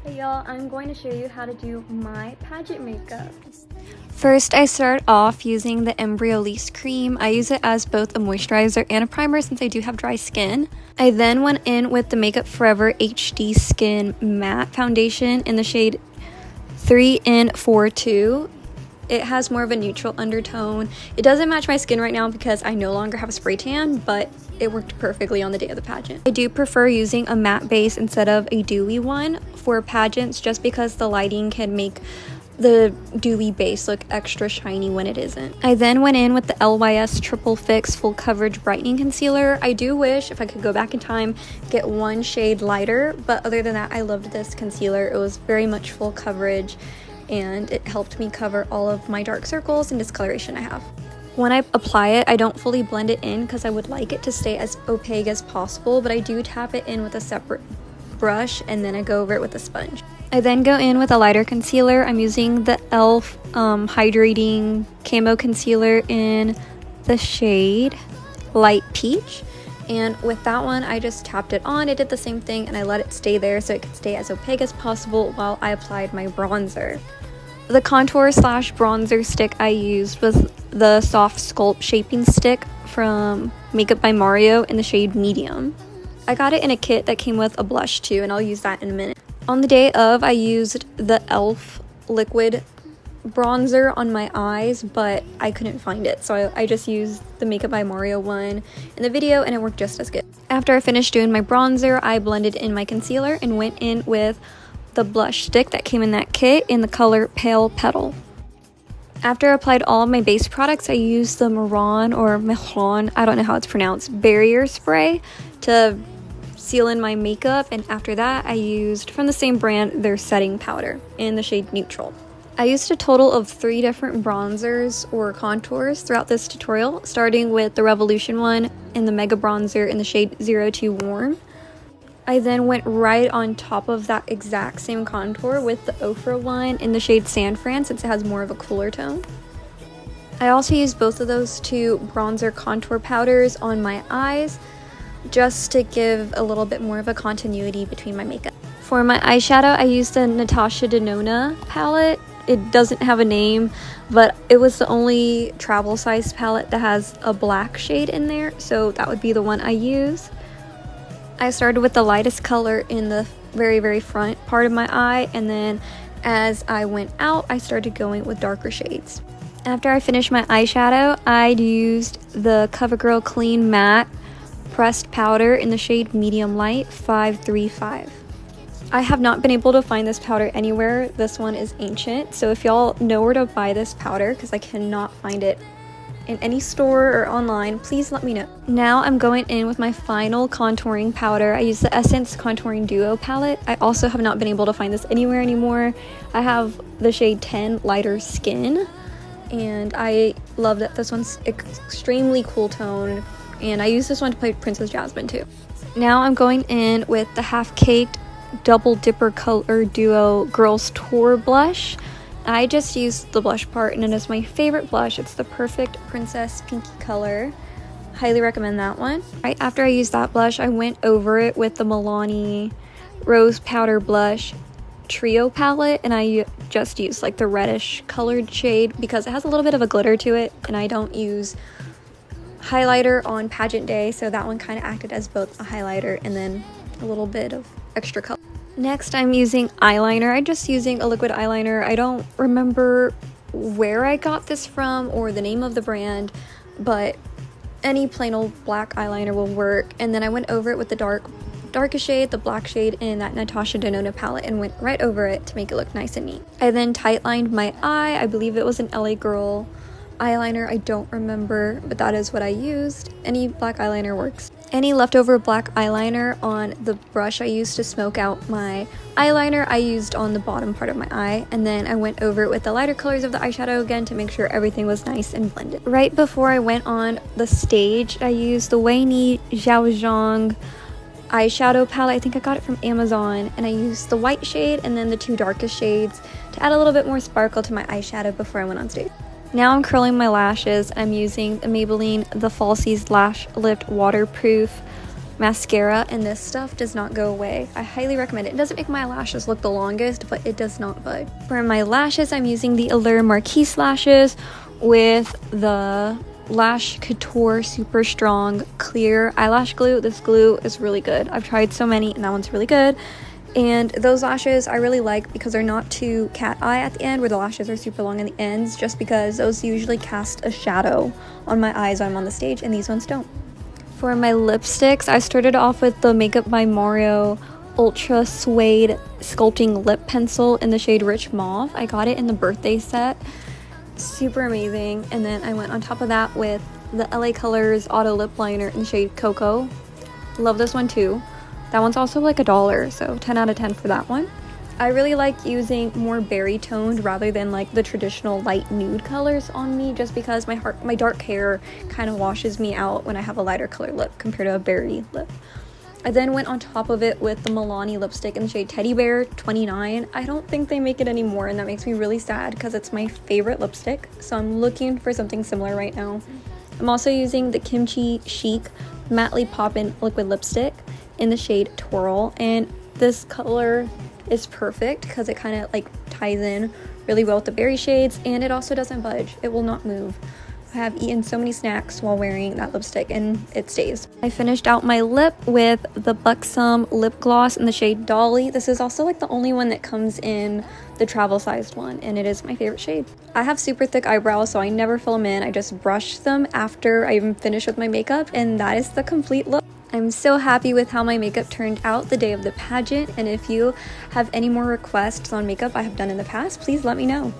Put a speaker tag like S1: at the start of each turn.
S1: Hey y'all, I'm going to show you how to do my pageant makeup.
S2: First, I start off using the Embryolisse cream. I use it as both a moisturizer and a primer since I do have dry skin. I then went in with the Makeup Forever HD Skin Matte Foundation in the shade 3N42. It has more of a neutral undertone. It doesn't match my skin right now because I no longer have a spray tan, but it worked perfectly on the day of the pageant. I do prefer using a matte base instead of a dewy one for pageants just because the lighting can make the dewy base look extra shiny when it isn't. I then went in with the LYS Triple Fix Full Coverage Brightening Concealer. I do wish if I could go back in time, get one shade lighter, but other than that, I loved this concealer. It was very much full coverage and it helped me cover all of my dark circles and discoloration I have. When I apply it, I don't fully blend it in because I would like it to stay as opaque as possible, but I do tap it in with a separate brush and then I go over it with a sponge. I then go in with a lighter concealer. I'm using the e.l.f. Hydrating Camo Concealer in the shade Light Peach. And with that one, I just tapped it on. It did the same thing and I let it stay there so it could stay as opaque as possible while I applied my bronzer. The contour slash bronzer stick I used was the Soft Sculpt Shaping Stick from Makeup by Mario in the shade Medium. I got it in a kit that came with a blush too, and I'll use that in a minute. On the day of, I used the e.l.f. liquid bronzer on my eyes, but I couldn't find it, so I just used the Makeup by Mario one in the video and it worked just as good. After I finished doing my bronzer, I blended in my concealer and went in with the blush stick that came in that kit in the color Pale Petal. After I applied all of my base products, I used the Marron, I don't know how it's pronounced, barrier spray to seal in my makeup, and after that I used from the same brand their setting powder in the shade Neutral. I used a total of 3 different bronzers or contours throughout this tutorial, starting with the Revolution one and the Mega Bronzer in the shade 02 Warm. I then went right on top of that exact same contour with the Ofra one in the shade San Fran since it has more of a cooler tone. I also used both of those 2 bronzer contour powders on my eyes just to give a little bit more of a continuity between my makeup. For my eyeshadow, I used the Natasha Denona palette. It doesn't have a name, but it was the only travel size palette that has a black shade in there, so that would be the one I use. I started with the lightest color in the very front part of my eye, and then as I went out, I started going with darker shades. After I finished my eyeshadow, I used the CoverGirl Clean Matte Pressed Powder in the shade Medium Light 535. I have not been able to find this powder anywhere. This one is ancient, so if y'all know where to buy this powder, because I cannot find it in any store or online, please let me know. Now I'm going in with my final contouring powder. I use the Essence Contouring Duo palette. I also have not been able to find this anywhere anymore. I have the shade 10 Lighter Skin, and I love that this one's extremely cool tone, and I use this one to play Princess Jasmine too. Now I'm going in with the Half Caked Double Dipper Color Duo Girls Tour blush. I just used the blush part and it is my favorite blush. It's the Perfect Princess Pinky color. Highly recommend that one. Right after I used that blush, I went over it with the Milani Rose Powder Blush Trio palette, and I just used like the reddish colored shade because it has a little bit of a glitter to it, and I don't use highlighter on pageant day, so that one kind of acted as both a highlighter and then a little bit of extra color. Next, I'm using eyeliner. I'm just using a liquid eyeliner. I don't remember where I got this from or the name of the brand, but any plain old black eyeliner will work. And then I went over it with the darkest shade, the black shade in that Natasha Denona palette, and went right over it to make it look nice and neat. I then tightlined my eye. I believe it was an LA Girl eyeliner. I don't remember, but that is what I used. Any black eyeliner works. Any leftover black eyeliner on the brush I used to smoke out my eyeliner, I used on the bottom part of my eye, and then I went over it with the lighter colors of the eyeshadow again to make sure everything was nice and blended. Right before I went on the stage, I used the Wei Ni Zhaozhong eyeshadow palette. I think I got it from Amazon, and I used the white shade and then the 2 darkest shades to add a little bit more sparkle to my eyeshadow before I went on stage. Now I'm curling my lashes. I'm using the Maybelline The Falsies Lash Lift Waterproof mascara, and this stuff does not go away. I highly recommend it. It doesn't make my lashes look the longest, but it does not budge. For my lashes, I'm using the Allure Marquise lashes with the Lash Couture Super Strong Clear Eyelash Glue. This glue is really good. I've tried so many and that one's really good. And those lashes I really like because they're not too cat eye at the end where the lashes are super long in the ends, just because those usually cast a shadow on my eyes when I'm on the stage and these ones don't. For my lipsticks, I started off with the Makeup by Mario Ultra Suede Sculpting Lip Pencil in the shade Rich Mauve. I got it in the birthday set. Super amazing. And then I went on top of that with the LA Colors Auto Lip Liner in the shade Cocoa. Love this one too. That one's also like $1, so 10 out of 10 for that one. I really like using more berry toned rather than like the traditional light nude colors on me, just because my dark hair kind of washes me out when I have a lighter color lip compared to a berry lip. I then went on top of it with the Milani lipstick in the shade Teddy Bear 29. I don't think they make it anymore, and that makes me really sad because it's my favorite lipstick, so I'm looking for something similar right now. I'm also using the Kimchi Chic Mattely Poppin' Liquid Lipstick in the shade Twirl, and this color is perfect because it kind of like ties in really well with the berry shades, and it also doesn't budge. It will not move. I have eaten so many snacks while wearing that lipstick and it stays. I finished out my lip with the Buxom lip gloss in the shade Dolly. This is also like the only one that comes in the travel sized one, and it is my favorite shade. I have super thick eyebrows, so I never fill them in. I just brush them after I even finish with my makeup, and that is the complete look. I'm so happy with how my makeup turned out the day of the pageant, and if you have any more requests on makeup I have done in the past, please let me know.